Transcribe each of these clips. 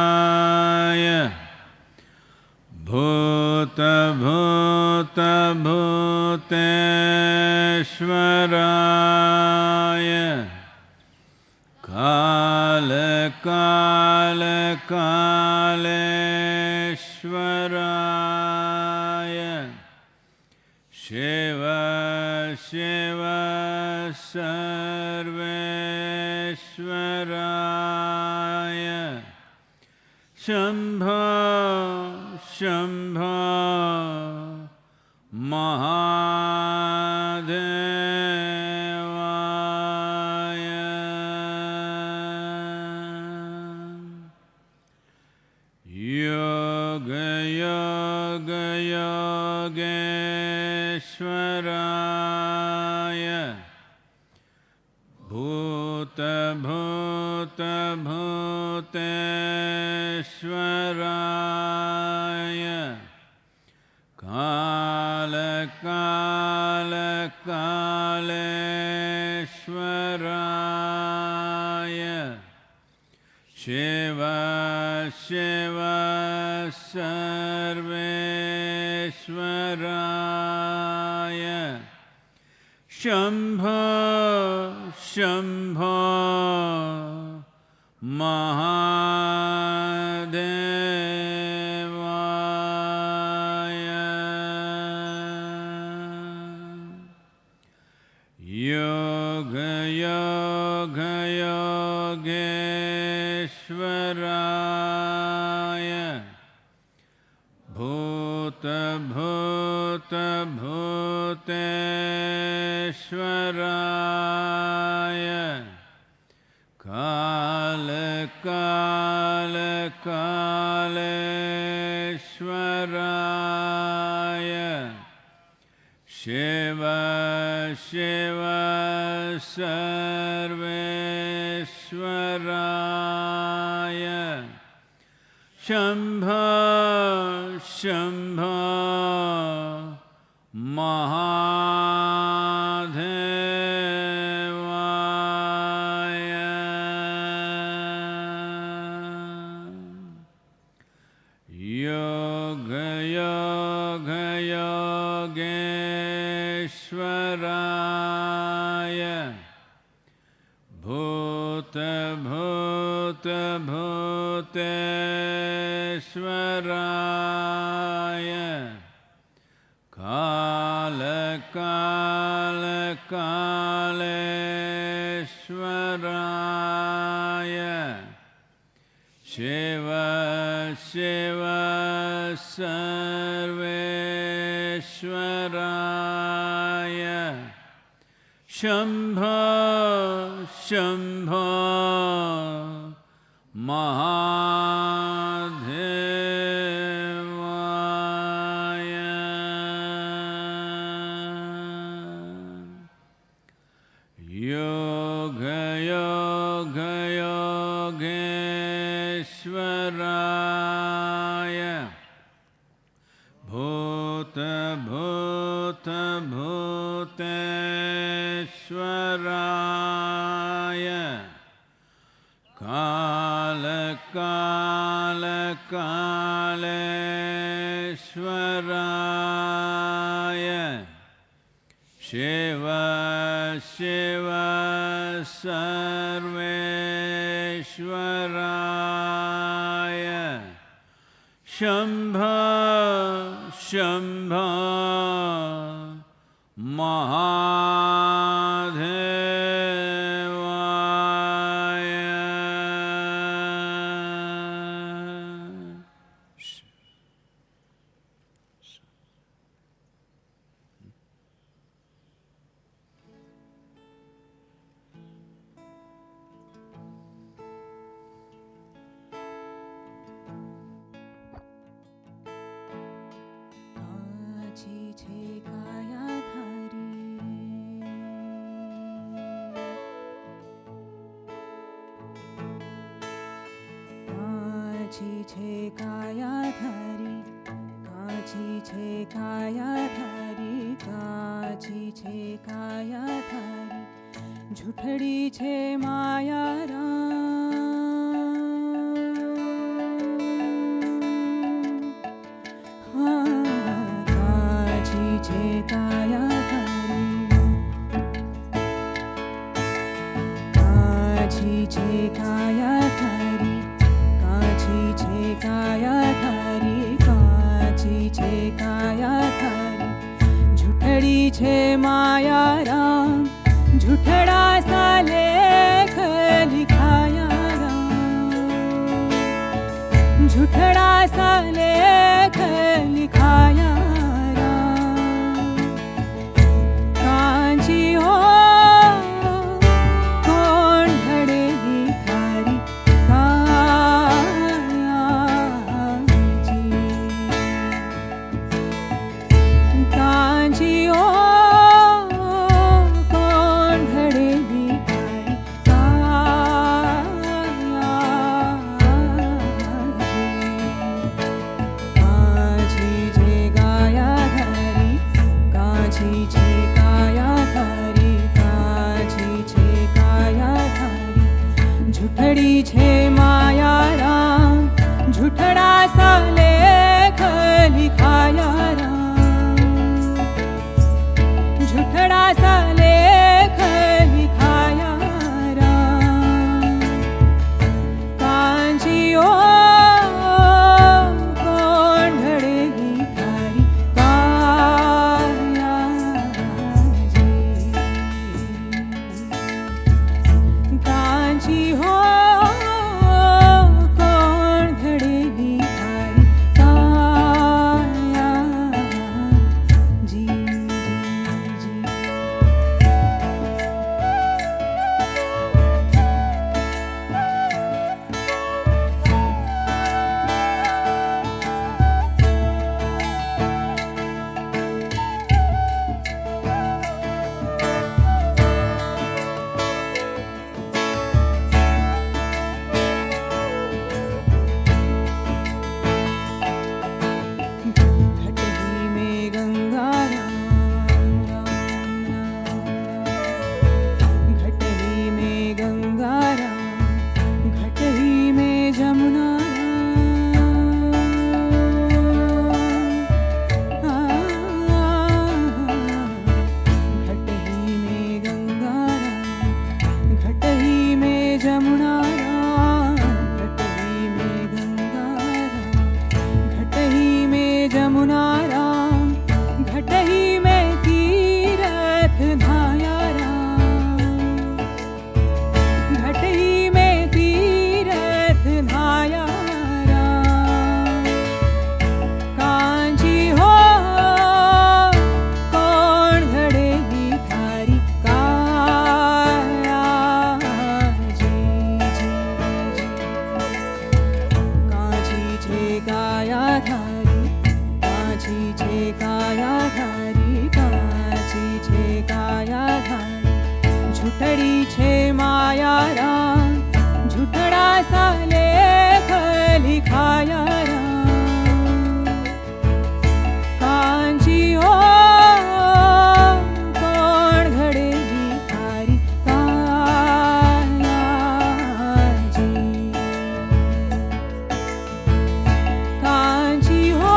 योगेश्वराय भूतभूतभूतेश्वराय कालकालकालेश्वराय शिव शिव सर्वेश्वराय शम्भो शम्भो महादेवाय योग योग योगेश्वराय भूत भूत भूतेश्वराय काल काल कालेश्वराय शिव शिव सर्वेश्वराय शम्भो शम्भो महादेवाय योग योग योगेश्वराय भूत भूत भूतेश्वराय काल काल कालेश्वराय शिव शिव सर्वेश्वराय शम्भो शम्भो महादेवाय योग योग योगेश्वराय भूत भूत भूतेश्वराय काल काल कालेश्वराय शिव शिव सर्वेश्वराय शम्भो शम्भो महादेवाय योग योग योगेश्वराय भूत भूत भूतेश्वराय काल काल कालेश्वराय शिव शिव सर्वेश्वराय शम्भो शम्भो महादेवाय झूठड़ी छे माया राम काची छे काया धारी, काची छे काया धारी, काची छे काया धारी, झूठड़ी छे माया राम, झूठड़ा सा लेख लिखाया राम, झूठड़ा सा लेख लिखाया राम। कांची हो कौन घड़ेगी थारी काया जी, कांची हो झूठड़ी छे माया राम, झूठड़ा सा लेख लिखाया राम, झूठड़ा सा लेख लिखाया राम। कांची ओ कौन घड़ेगी थारी काया जी, कांची हो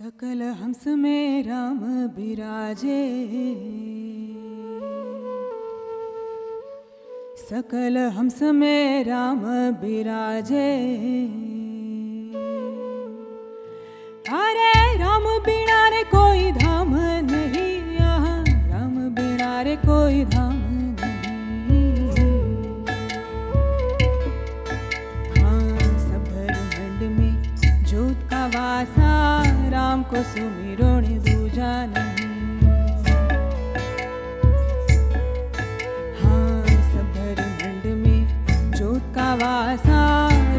सकल हंस में राम बिराजे, सकल हंस में राम बिराजे। अरे राम बिना रे कोई धाम नहीं, यहाँ राम बिना रे कोई धाम नहीं। हाँ सब ब्रह्मांड में ज्योत का वासा, राम को सुमिरो ने दूजा नहीं। हाँ सब ब्रह्मांड में ज्योत का वासा,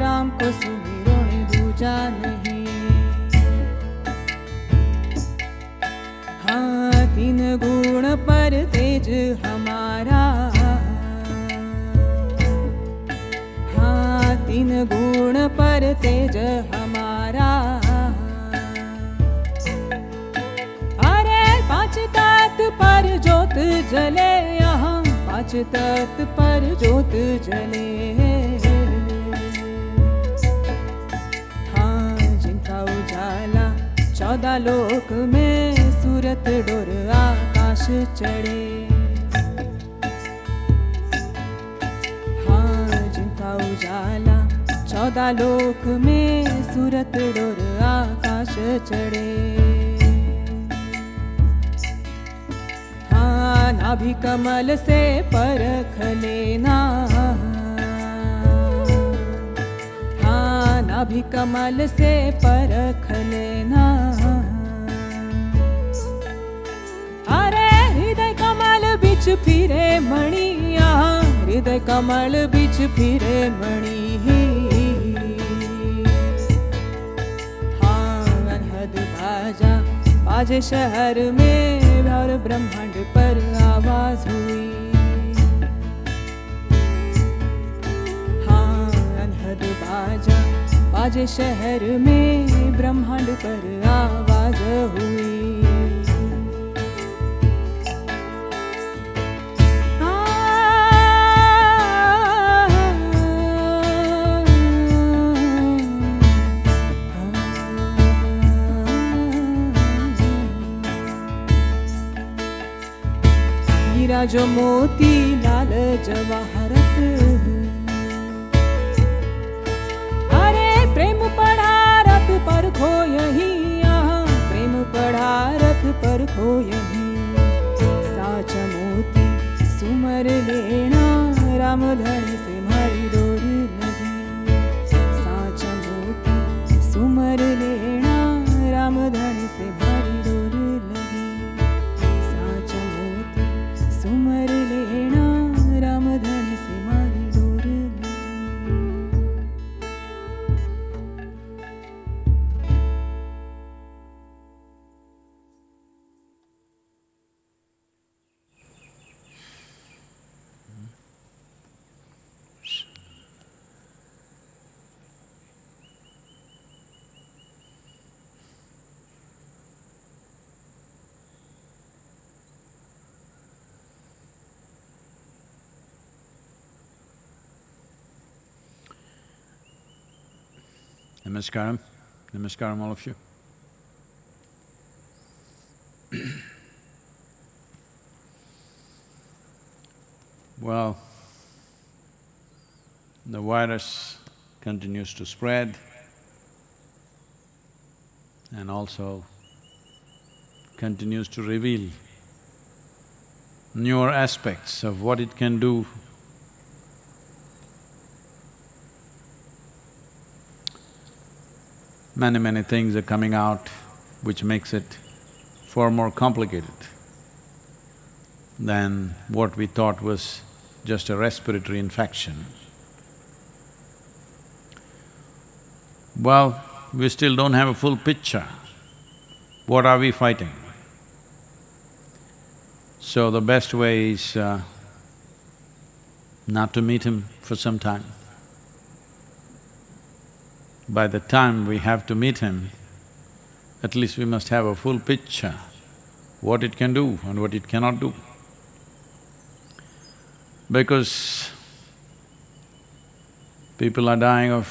राम को सुमिरो ने दूजा नहीं। हाँ तीन गुण पर तेज हमारा, हाँ तीन गुण पर तेज हमारा। अरे पांच तत्व पर ज्योत जले, यहाँ पांच तत्व पर ज्योत जले। हाँ जिनका उजाला 14 लोक में, सूरत डोर आकाश चढ़े। हाँ जिनका उजाला 14 लोक में, सूरत डोर आकाश चढ़े। हाँ नाभि कमल से परख लेना, हाँ नाभि कमल से परख लेना। अरे हृदय कमल बिच फिरे मणि, यहाँ हृदय कमल बिच फिरे मणि। हाँ अनहद बाजा बाजे शहर में, और ब्रह्मांड पर आवाज हुई। हाँ अनहद बाजा बाजे शहर में, ब्रह्मांड पर आवाज हुई। हीरा जो मोती लाल जवाहरत, अरे प्रेम पढ़ा रथ पर खो यहीं, यहाँ प्रेम पढ़ा रथ पर खो यहीं। साचा मोती सुमर लेना, राम धन से मारी डोर लगी। साचा मोती सुमर लेना, राम धन से मारी डोर लगी। साचा मोती सुमर लेना, राम धन से मारी डोर लगी। Namaskaram. Namaskaram, all of you. Well, the virus continues to spread and also continues to reveal newer aspects of what it can do. Many things are coming out which makes it far more complicated than what we thought was just a respiratory infection. Well, we still don't have a full picture. What are we fighting? So the best way is not to meet him for some time. By the time we have to meet him, at least we must have a full picture, what it can do and what it cannot do. Because people are dying of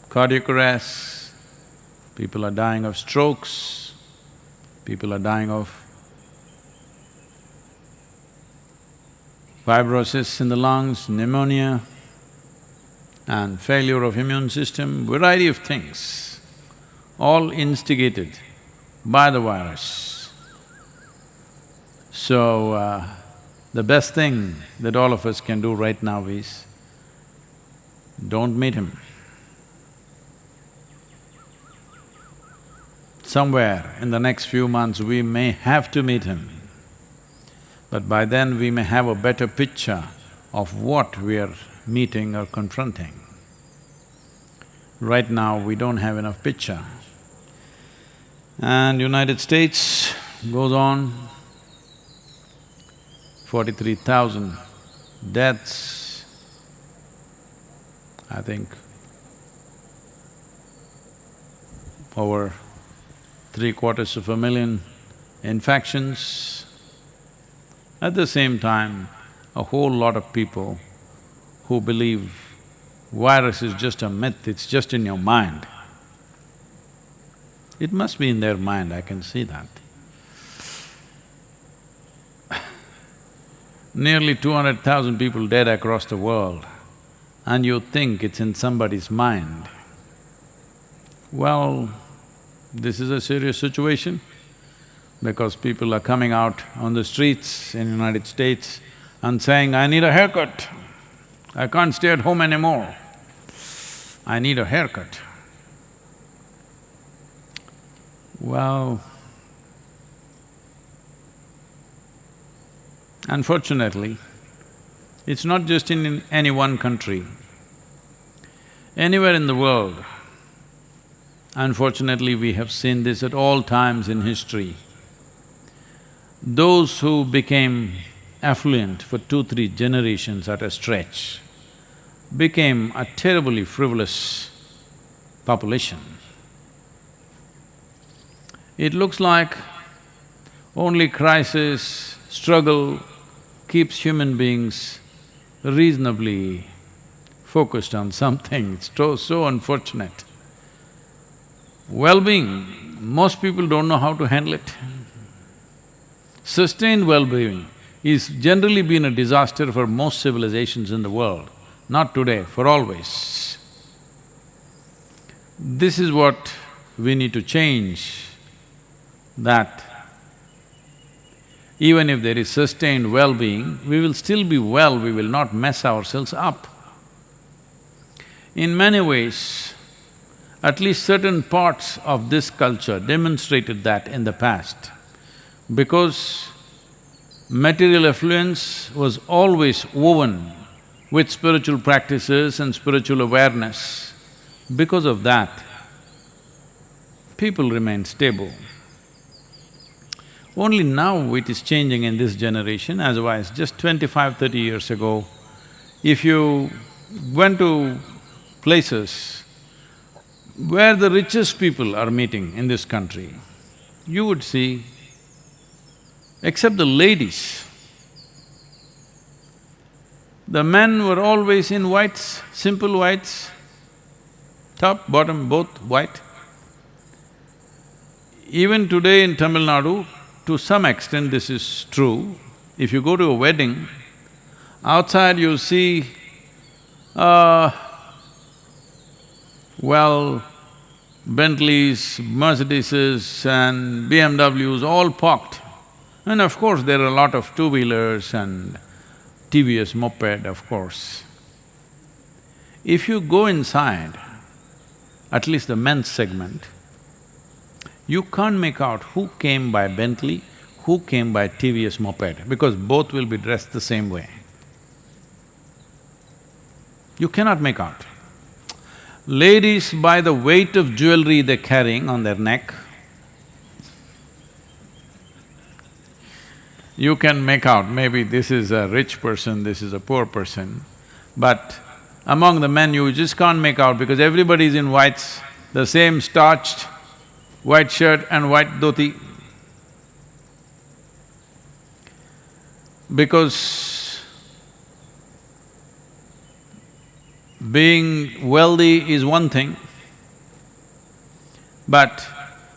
cardiac arrest, People are dying of strokes, people are dying of fibrosis in the lungs, pneumonia, and failure of immune system, variety of things, all instigated by the virus. So, the best thing that all of us can do right now is, don't meet him. Somewhere in the next few months we may have to meet him, but by then we may have a better picture of what we are meeting or confronting. Right now we don't have enough picture. And United States goes on, 43,000 deaths, I think over 750,000 infections. At the same time, a whole lot of people who believe virus is just a myth, it's just in your mind. It must be in their mind, I can see that. Nearly 200,000 people dead across the world, and you think it's in somebody's mind. Well, this is a serious situation because people are coming out on the streets in United States and saying, I need a haircut, I can't stay at home anymore, I need a haircut. Well, unfortunately, it's not just in any one country. Anywhere in the world, unfortunately we have seen this at all times in history. Those who became affluent for 2-3 generations at a stretch became a terribly frivolous population. It looks like only crisis, struggle keeps human beings reasonably focused on something. It's so unfortunate. Well-being, most people don't know how to handle it. Sustained well-being is generally been a disaster for most civilizations in the world, not today, for always. This is what we need to change, that even if there is sustained well-being, we will still be well, we will not mess ourselves up. In many ways, at least certain parts of this culture demonstrated that in the past, because material affluence was always woven with spiritual practices and spiritual awareness. Because of that, people remain stable. Only now it is changing in this generation, otherwise just 25-30 years ago, if you went to places where the richest people are meeting in this country, you would see, except the ladies, the men were always in whites, simple whites, top, bottom, both white. Even today in Tamil Nadu, to some extent this is true. If you go to a wedding, outside you see, Bentleys, Mercedeses and BMWs all parked. And of course, there are a lot of two-wheelers and TVS moped, of course. If you go inside, at least the men's segment, you can't make out who came by Bentley, who came by TVS moped, because both will be dressed the same way. You cannot make out. Ladies, by the weight of jewelry they're carrying on their neck, you can make out maybe this is a rich person, this is a poor person, but among the men you just can't make out because everybody is in whites, the same starched white shirt and white dhoti. Because being wealthy is one thing, But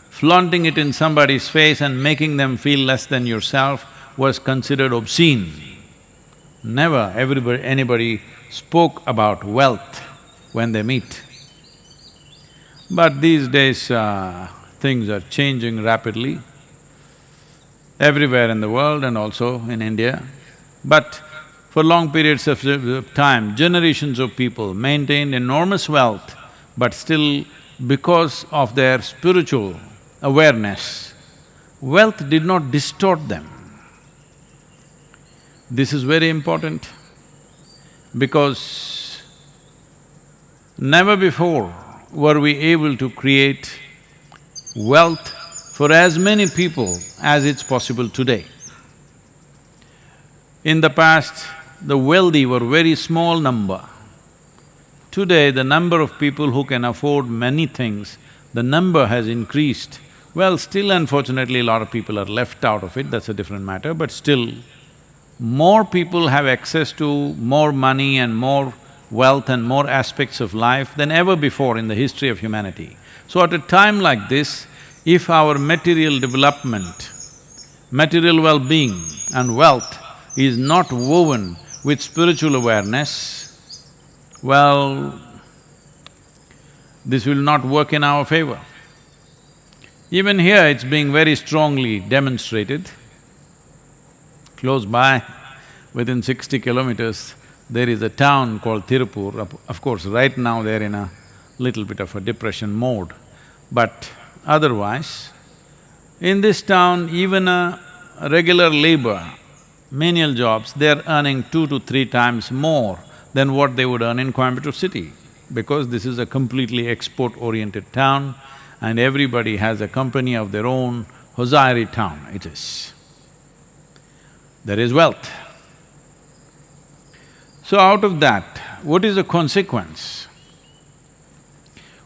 flaunting it in somebody's face and making them feel less than yourself was considered obscene. Never anybody spoke about wealth when they meet. But these days, things are changing rapidly everywhere in the world and also in India. But for long periods of time, generations of people maintained enormous wealth, but still because of their spiritual awareness, wealth did not distort them. This is very important because never before were we able to create wealth for as many people as it's possible today. In the past, the wealthy were very small number. Today, the number of people who can afford many things, the number has increased. Well, still unfortunately, a lot of people are left out of it, that's a different matter, but still, more people have access to more money and more wealth and more aspects of life than ever before in the history of humanity. So at a time like this, if our material development, material well-being and wealth is not woven with spiritual awareness, well, this will not work in our favor. Even here, it's being very strongly demonstrated. Close by, within 60 kilometers, there is a town called Tirupur. Of course, right now they're in a little bit of a depression mode. But otherwise, in this town, even a regular labor, menial jobs, they're earning 2 to 3 times more than what they would earn in Coimbatore city, because this is a completely export-oriented town and everybody has a company of their own. Hosiery town it is. There is wealth. So out of that, what is the consequence?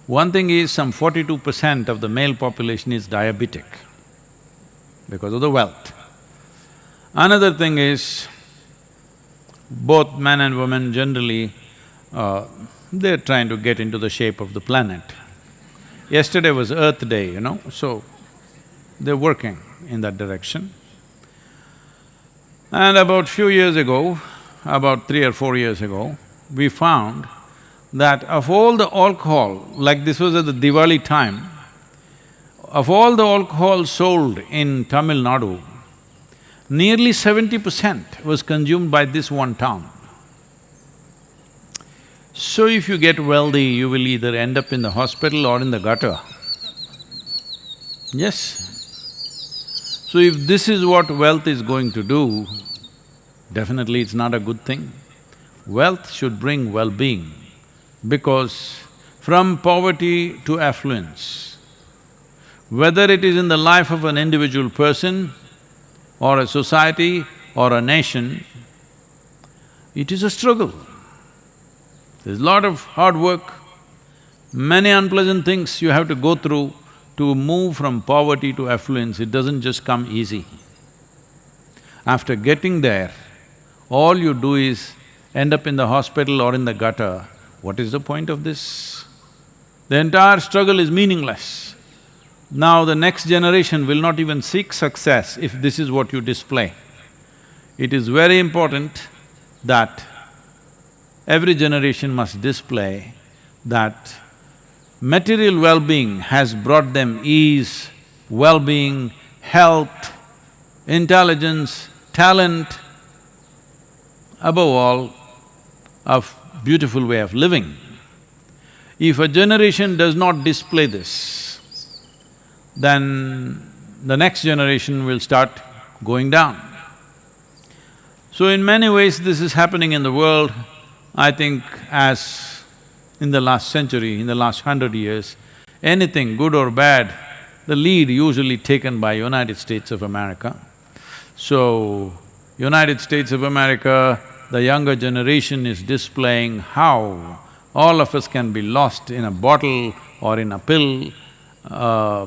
One thing is, some 42% of the male population is diabetic because of the wealth. Another thing is, both men and women generally, they're trying to get into the shape of the planet. Yesterday was Earth Day, so they're working in that direction. And about few years ago, about 3 or 4 years ago, we found that of all the alcohol, like this was at the Diwali time, of all the alcohol sold in Tamil Nadu, nearly 70% was consumed by this one town. So if you get wealthy, you will either end up in the hospital or in the gutter. Yes. So if this is what wealth is going to do, definitely it's not a good thing. Wealth should bring well-being, because from poverty to affluence, whether it is in the life of an individual person or a society or a nation, it is a struggle. There's a lot of hard work, many unpleasant things you have to go through to move from poverty to affluence. It doesn't just come easy. After getting there, all you do is end up in the hospital or in the gutter. What is the point of this? The entire struggle is meaningless. Now the next generation will not even seek success if this is what you display. It is very important that every generation must display that material well-being has brought them ease, well-being, health, intelligence, talent, above all, a beautiful way of living. If a generation does not display this, then the next generation will start going down. So in many ways, this is happening in the world. I think as in the last century, in the last 100 years, anything good or bad, the lead usually taken by United States of America. So, United States of America, the younger generation is displaying how all of us can be lost in a bottle or in a pill.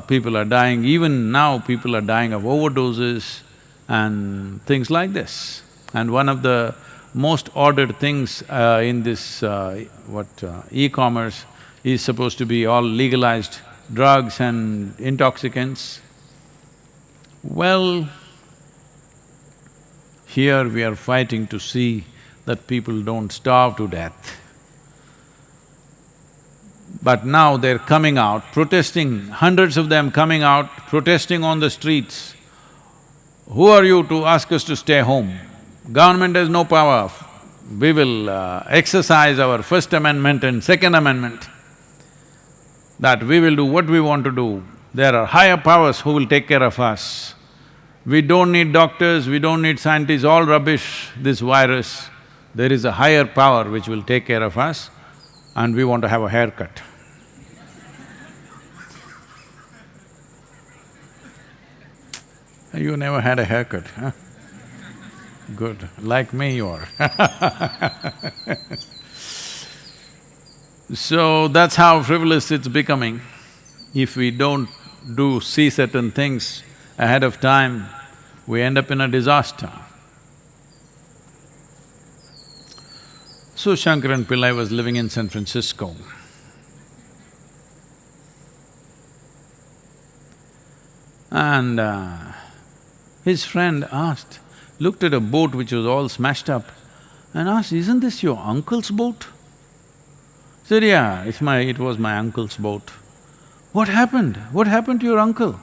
People are dying, even now people are dying of overdoses and things like this. And one of the most ordered things in this e-commerce is supposed to be all legalized drugs and intoxicants. Well, here we are fighting to see that people don't starve to death. But now they're coming out, protesting, hundreds of them coming out, protesting on the streets. Who are you to ask us to stay home? Government has no power. We will exercise our First Amendment and Second Amendment, that we will do what we want to do. There are higher powers who will take care of us. We don't need doctors, we don't need scientists, all rubbish, this virus. There is a higher power which will take care of us, and we want to have a haircut. You never had a haircut, huh? Good, like me you are So that's how frivolous it's becoming. If we don't see certain things ahead of time, we end up in a disaster. So Shankaran Pillai was living in San Francisco. And his friend looked at a boat which was all smashed up and asked, "Isn't this your uncle's boat?" He said, "Yeah, it was my uncle's boat." "What happened? What happened to your uncle?"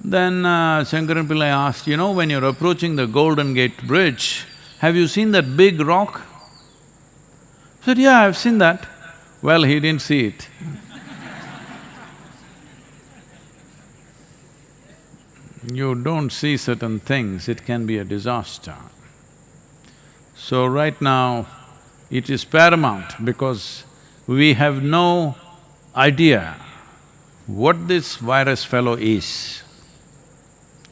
Then Shankaran Pillai asked, "You know, when you're approaching the Golden Gate Bridge, have you seen that big rock?" He said, "Yeah, I've seen that." Well, he didn't see it. You don't see certain things, it can be a disaster. So right now, it is paramount because we have no idea what this virus fellow is.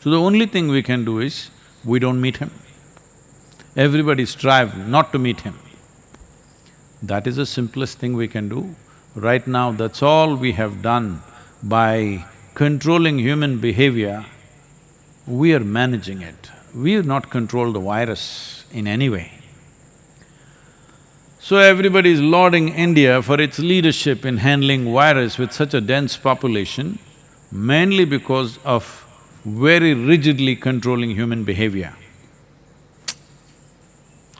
So the only thing we can do is, we don't meet him. Everybody strive not to meet him. That is the simplest thing we can do. Right now, that's all we have done. By controlling human behavior, we are managing it. We have not controlled the virus in any way. So everybody is lauding India for its leadership in handling virus with such a dense population, mainly because of very rigidly controlling human behavior.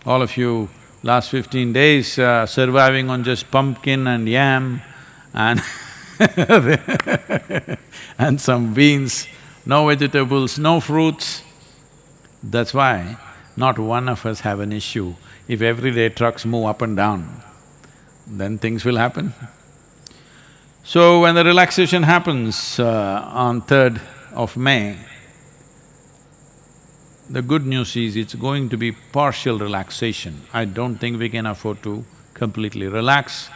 All of you, last 15 days, surviving on just pumpkin and yam and and some beans, no vegetables, no fruits. That's why not one of us have an issue. If everyday trucks move up and down, then things will happen. So when the relaxation happens on 3rd of May, the good news is it's going to be partial relaxation. I don't think we can afford to completely relax.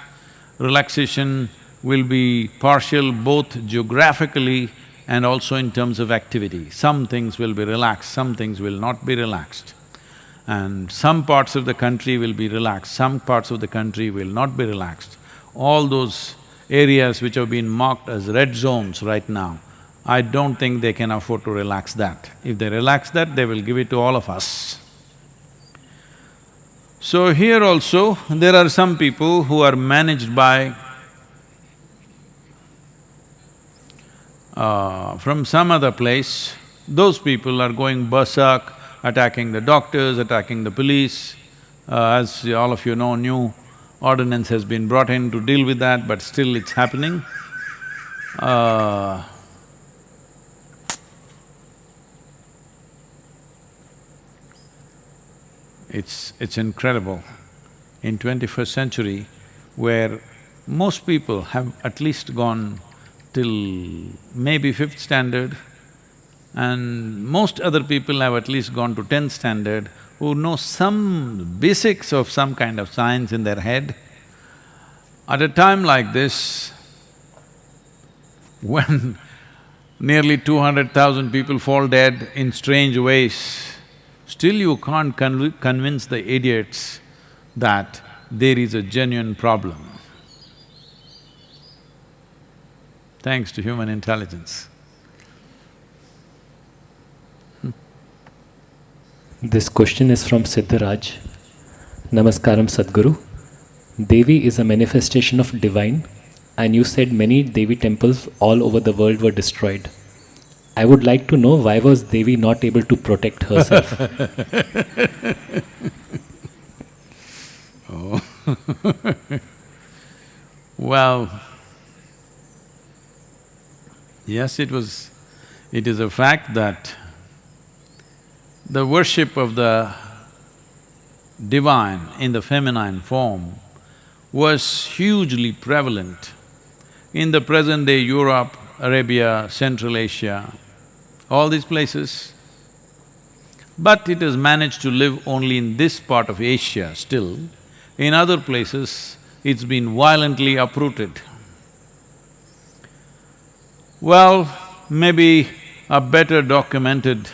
Relaxation will be partial both geographically and also in terms of activity. Some things will be relaxed, some things will not be relaxed. And some parts of the country will be relaxed, some parts of the country will not be relaxed. All those areas which have been marked as red zones right now, I don't think they can afford to relax that. If they relax that, they will give it to all of us. So here also, there are some people who are managed by from some other place. Those people are going berserk, attacking the doctors, attacking the police. As all of you know, new ordinance has been brought in to deal with that, but still it's happening. It's incredible. In 21st century, where most people have at least gone till maybe 5th standard, and most other people have at least gone to 10th standard, who know some basics of some kind of science in their head. At a time like this, when nearly 200,000 people fall dead in strange ways, still you can't convince the idiots that there is a genuine problem. Thanks to human intelligence. This question is from Siddharaj. Namaskaram Sadhguru. Devi is a manifestation of divine and you said many Devi temples all over the world were destroyed. I would like to know, why was Devi not able to protect herself? Oh. Well, yes, it is a fact that the worship of the divine in the feminine form was hugely prevalent in the present-day Europe, Arabia, Central Asia, all these places. But it has managed to live only in this part of Asia still. In other places, it's been violently uprooted. Well, maybe a better documented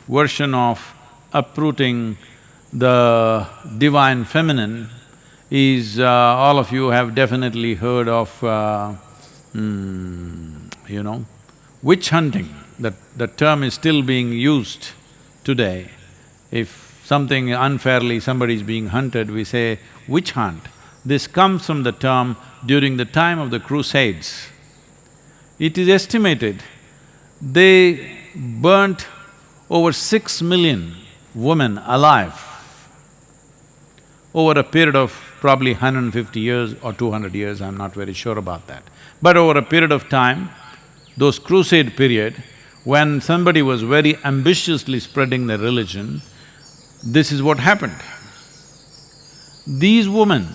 version of uprooting the divine feminine is, all of you have definitely heard of, witch hunting. That term is still being used today. If something unfairly, somebody is being hunted, we say witch hunt. This comes from the term during the time of the Crusades. It is estimated they burnt over 6 million women alive over a period of probably 150 years or 200 years, I'm not very sure about that. But over a period of time, those crusade period, when somebody was very ambitiously spreading their religion, this is what happened. These women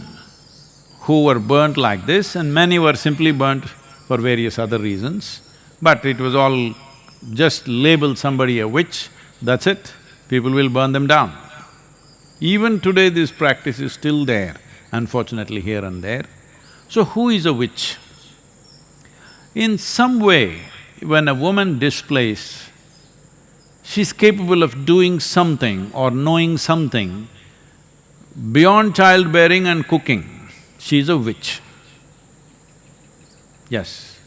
who were burnt like this, and many were simply burnt for various other reasons, but it was all just label somebody a witch, that's it, people will burn them down. Even today this practice is still there, unfortunately here and there. So who is a witch? In some way, when a woman displays, she's capable of doing something or knowing something beyond childbearing and cooking, she's a witch. Yes,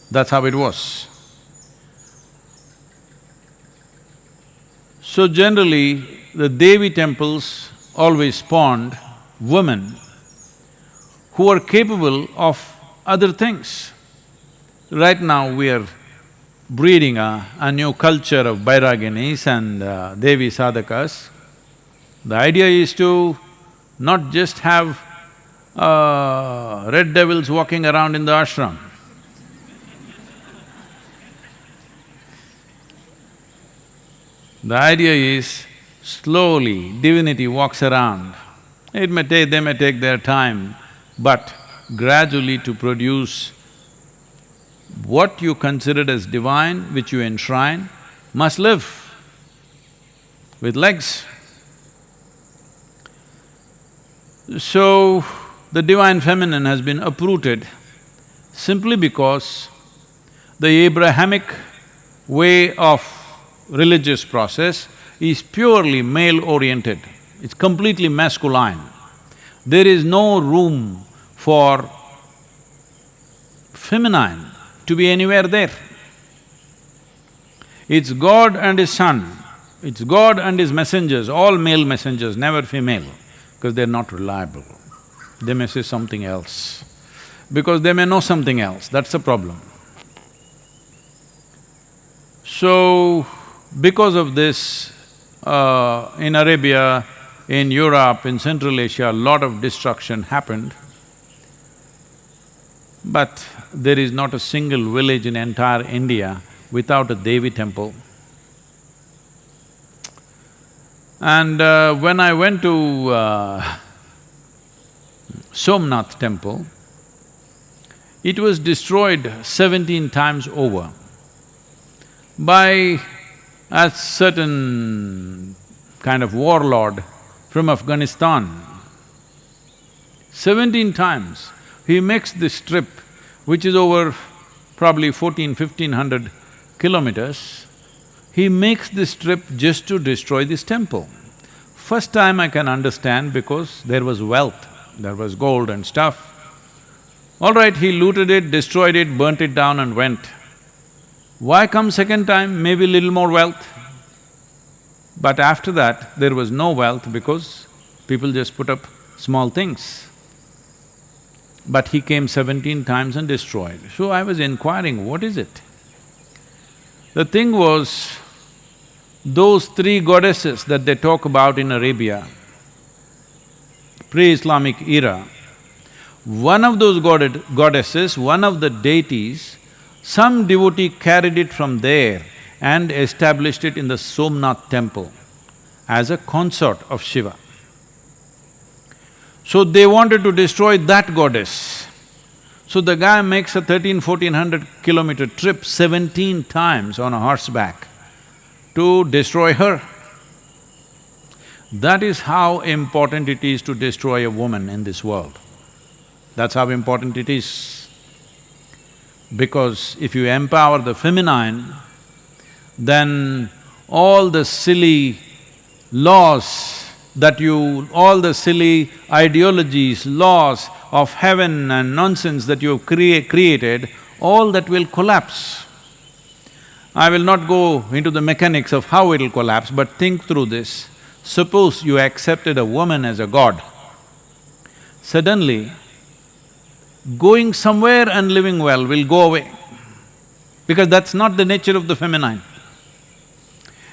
that's how it was. So generally, the Devi temples always spawned women who are capable of other things. Right now we are breeding a new culture of Bairaginis and Devi sadhakas. The idea is to not just have red devils walking around in the ashram. The idea is, slowly divinity walks around. They may take their time, but gradually to produce what you considered as divine, which you enshrine, must live with legs. So, the divine feminine has been uprooted simply because the Abrahamic way of religious process is purely male-oriented, it's completely masculine. There is no room for feminine to be anywhere there. It's God and His Son, it's God and His messengers, all male messengers, never female, because they're not reliable. They may say something else, because they may know something else, that's the problem. So, because of this, in Arabia, in Europe, in Central Asia, a lot of destruction happened. But there is not a single village in entire India without a Devi temple. And when I went to Somnath temple, it was destroyed 17 times over by a certain kind of warlord from Afghanistan. 17 times. He makes this trip, which is over probably 1500 kilometers. He makes this trip just to destroy this temple. First time I can understand because there was wealth, there was gold and stuff. All right, he looted it, destroyed it, burnt it down and went. Why come second time? Maybe little more wealth. But after that, there was no wealth because people just put up small things. but he came 17 times and destroyed. So I was inquiring, what is it? The thing was, those three goddesses that they talk about in Arabia, pre-Islamic era, one of those goddesses, one of the deities, some devotee carried it from there and established it in the Somnath temple as a consort of Shiva. So they wanted to destroy that goddess. So the guy makes a 1400 kilometer trip 17 times on a horseback to destroy her. That is how important it is to destroy a woman in this world. That's how important it is. Because if you empower the feminine, then all the silly laws all the silly ideologies, laws of heaven and nonsense that you have created, all that will collapse. I will not go into the mechanics of how it'll collapse, but think through this. Suppose you accepted a woman as a god. Suddenly, going somewhere and living well will go away, because that's not the nature of the feminine.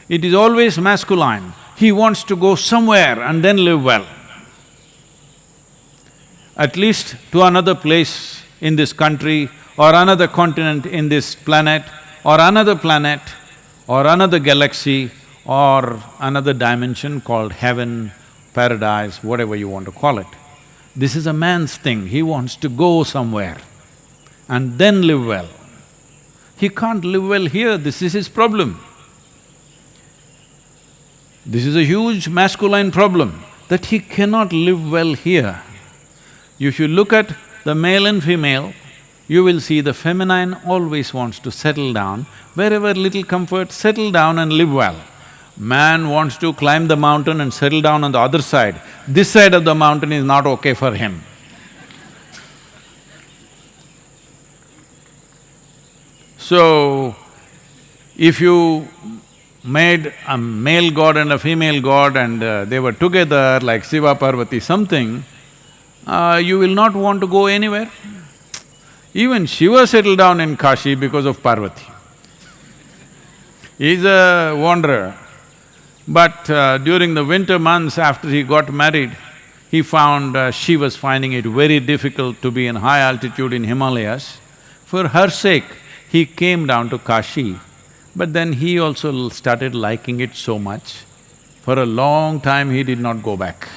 It is always masculine. He wants to go somewhere and then live well. At least to another place in this country, or another continent in this planet, or another galaxy, or another dimension called heaven, paradise, whatever you want to call it. This is a man's thing, he wants to go somewhere and then live well. He can't live well here, this is his problem. This is a huge masculine problem, that he cannot live well here. If you look at the male and female, you will see the feminine always wants to settle down, wherever little comfort, settle down and live well. Man wants to climb the mountain and settle down on the other side. This side of the mountain is not okay for him. So, if you made a male god and a female god and they were together like Shiva, Parvati, something, you will not want to go anywhere. Even Shiva settled down in Kashi because of Parvati. He's a wanderer. But during the winter months after he got married, he found she was finding it very difficult to be in high altitude in Himalayas. For her sake, he came down to Kashi, but then he also started liking it so much. For a long time, he did not go back.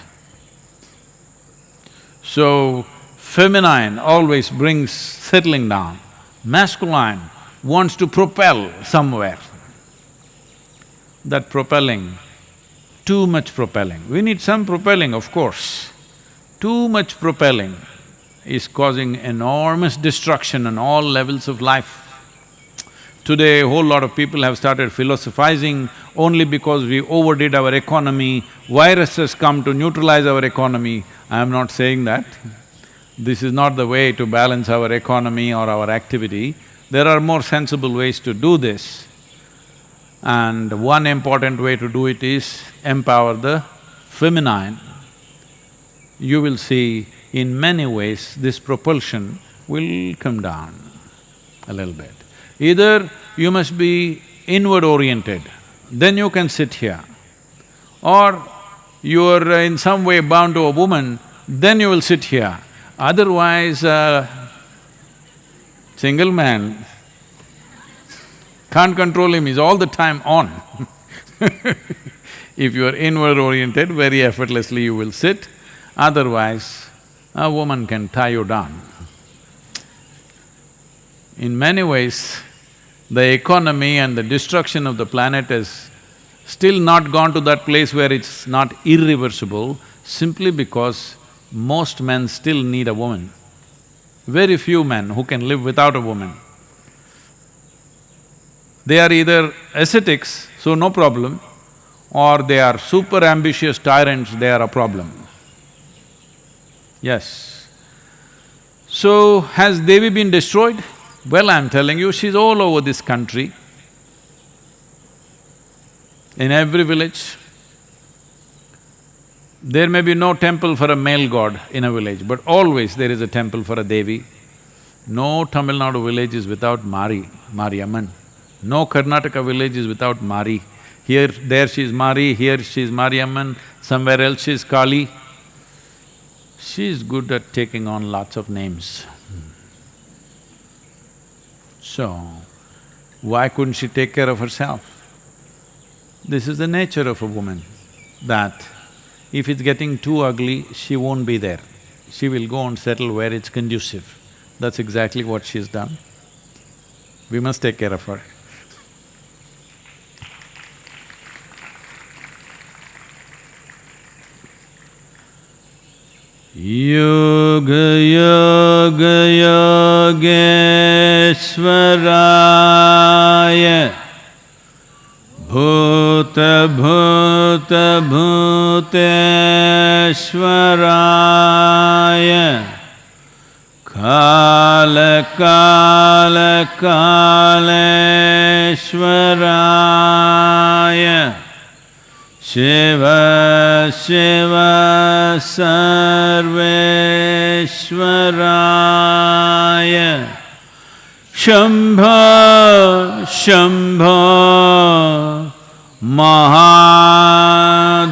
So, feminine always brings settling down, masculine wants to propel somewhere. That propelling, too much propelling, we need some propelling, of course. Too much propelling is causing enormous destruction on all levels of life. Today, a whole lot of people have started philosophizing only because we overdid our economy, viruses come to neutralize our economy. I am not saying that. This is not the way to balance our economy or our activity. There are more sensible ways to do this. And one important way to do it is empower the feminine. You will see in many ways this propulsion will come down a little bit. Either you must be inward oriented, then you can sit here. Or you are in some way bound to a woman, then you will sit here. Otherwise, single man can't control him, he's all the time on. If you are inward oriented, very effortlessly you will sit, otherwise a woman can tie you down. In many ways, the economy and the destruction of the planet has still not gone to that place where it's not irreversible, simply because most men still need a woman. Very few men who can live without a woman. They are either ascetics, so no problem, or they are super ambitious tyrants, they are a problem. Yes. So, has Devi been destroyed? Well, I'm telling you, she's all over this country, in every village. There may be no temple for a male god in a village, but always there is a temple for a Devi. No Tamil Nadu village is without Mariamman. No Karnataka village is without Mari. Here, there she is Mari, here she is Mariamman, somewhere else she is Kali. She is good at taking on lots of names. So, why couldn't she take care of herself? This is the nature of a woman, that if it's getting too ugly, she won't be there. She will go and settle where it's conducive. That's exactly what she's done. We must take care of her. Yoga Yoga Yogeshwaraya Bhuta Bhuta Bhuteshwaraya Kala Kala Kaleshwaraya Shiva Shiva Sarveshwaraya Shambha Shambha Mahadeva